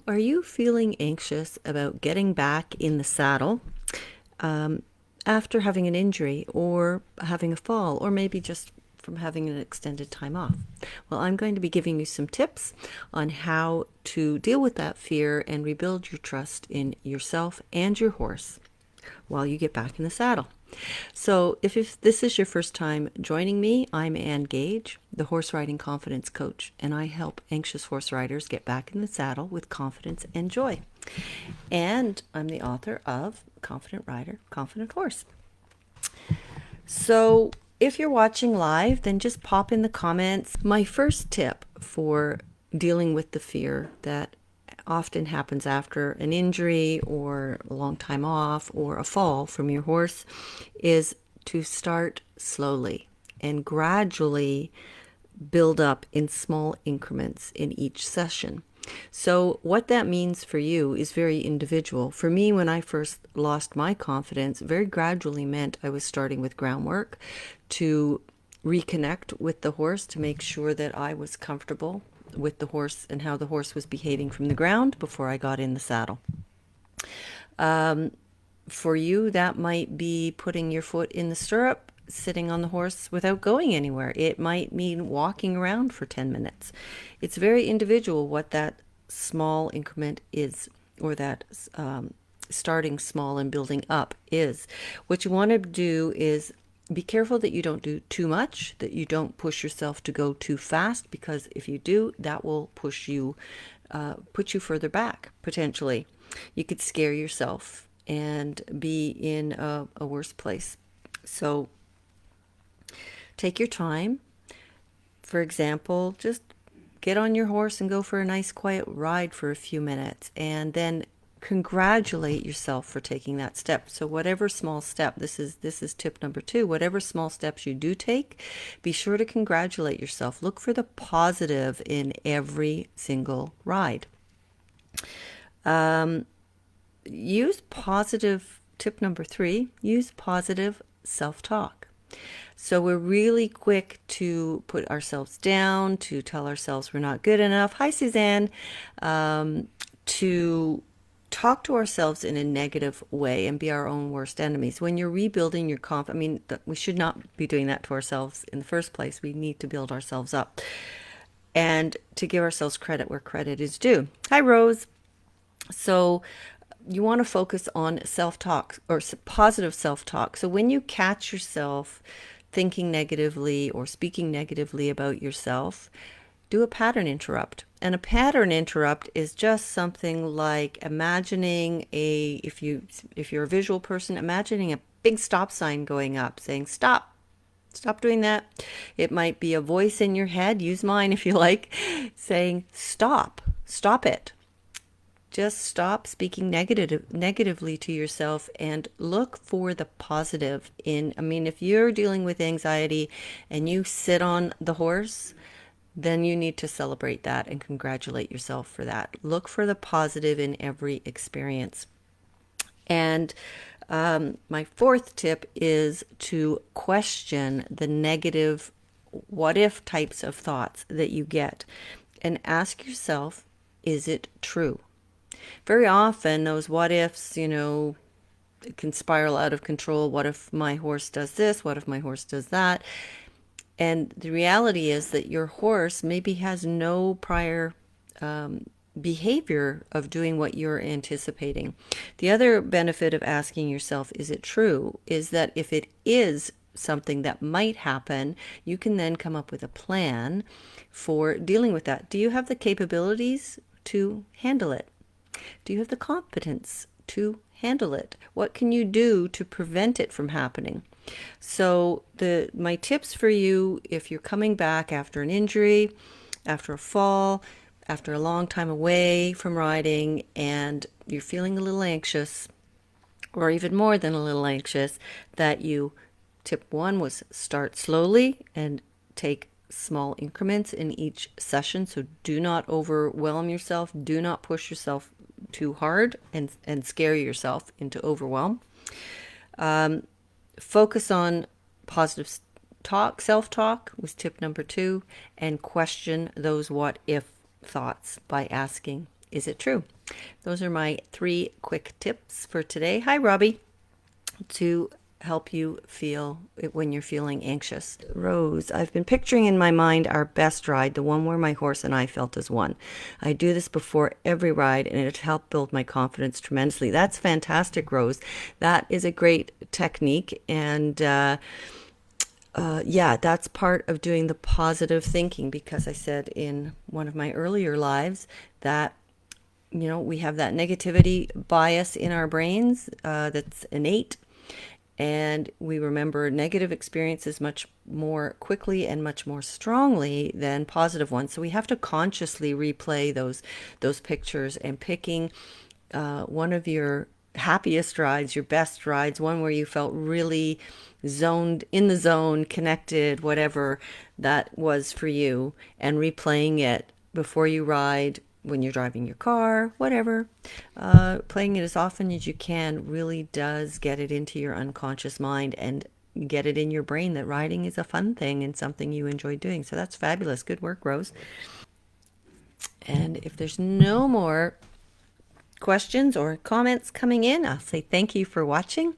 Are you feeling anxious about getting back in the saddle after having an injury or having a fall, or maybe just from having an extended time off? Well, I'm going to be giving you some tips on how to deal with that fear and rebuild your trust in yourself and your horse while you get back in the saddle. So, if this is your first time joining me, I'm Anne Gage, the horse riding confidence coach, and I help anxious horse riders get back in the saddle with confidence and joy. And I'm the author of Confident Rider, Confident Horse. So, if you're watching live, then just pop in the comments. My first tip for dealing with the fear that often happens after an injury or a long time off or a fall from your horse is to start slowly and gradually build up in small increments in each session. So, what that means for you is very individual. For me, when I first lost my confidence, very gradually meant I was starting with groundwork to reconnect with the horse to make sure that I was comfortable with the horse and how the horse was behaving from the ground before I got in the saddle. For you, that might be putting your foot in the stirrup, sitting on the horse without going anywhere. It might mean walking around for 10 minutes. It's very individual what that small increment is, or that starting small and building up is. What you want to do is be careful that you don't do too much, that you don't push yourself to go too fast, because if you do, that will put you further back, potentially. You could scare yourself and be in a worse place. So take your time. For example, just get on your horse and go for a nice quiet ride for a few minutes, and then congratulate yourself for taking that step. So whatever small step, this is tip number 2, whatever small steps you do take, be sure to congratulate yourself. Look for the positive in every single ride. Use positive, tip number 3, use positive self-talk. So we're really quick to put ourselves down, to tell ourselves we're not good enough. Hi, Suzanne. To talk to ourselves in a negative way and be our own worst enemies. When you're rebuilding your confidence, I mean, we should not be doing that to ourselves in the first place. We need to build ourselves up and to give ourselves credit where credit is due. Hi, Rose. So you want to focus on self-talk or positive self-talk. So when you catch yourself thinking negatively or speaking negatively about yourself, do a pattern interrupt. And a pattern interrupt is just something like imagining if you're a visual person, imagining a big stop sign going up saying stop. Stop doing that. It might be a voice in your head, use mine if you like, saying stop. Stop it. Just stop speaking negatively to yourself and look for the positive in. I mean, if you're dealing with anxiety and you sit on the horse, then you need to celebrate that and congratulate yourself for that. Look for the positive in every experience. And my fourth tip is to question the negative what if types of thoughts that you get and ask yourself, is it true? Very often, those what ifs, can spiral out of control. What if my horse does this? What if my horse does that? And the reality is that your horse maybe has no prior behavior of doing what you're anticipating. The other benefit of asking yourself, is it true, is that if it is something that might happen, you can then come up with a plan for dealing with that. Do you have the capabilities to handle it? Do you have the competence to handle it? What can you do to prevent it from happening? So my tips for you, if you're coming back after an injury, after a fall, after a long time away from riding, and you're feeling a little anxious, or even more than a little anxious, that tip 1 was start slowly and take small increments in each session. So do not overwhelm yourself. Do not push yourself too hard and scare yourself into overwhelm. Focus on positive self-talk was tip number 2, and question those what if thoughts by asking Is it true? Those are my 3 quick tips for today. Hi, Robbie. To help you feel it when you're feeling anxious. Rose, I've been picturing in my mind our best ride, the one where my horse and I felt as one. I do this before every ride and it helped build my confidence tremendously. That's fantastic, Rose. That is a great technique. And yeah, that's part of doing the positive thinking, because I said in one of my earlier lives that we have that negativity bias in our brains that's innate, and we remember negative experiences much more quickly and much more strongly than positive ones. So we have to consciously replay those pictures, and picking one of your happiest rides, your best rides, one where you felt really zoned in the zone, connected, whatever that was for you, and replaying it before you ride, when you're driving your car, whatever. Playing it as often as you can really does get it into your unconscious mind and get it in your brain that riding is a fun thing and something you enjoy doing. So that's fabulous. Good work, Rose. And if there's no more questions or comments coming in, I'll say thank you for watching.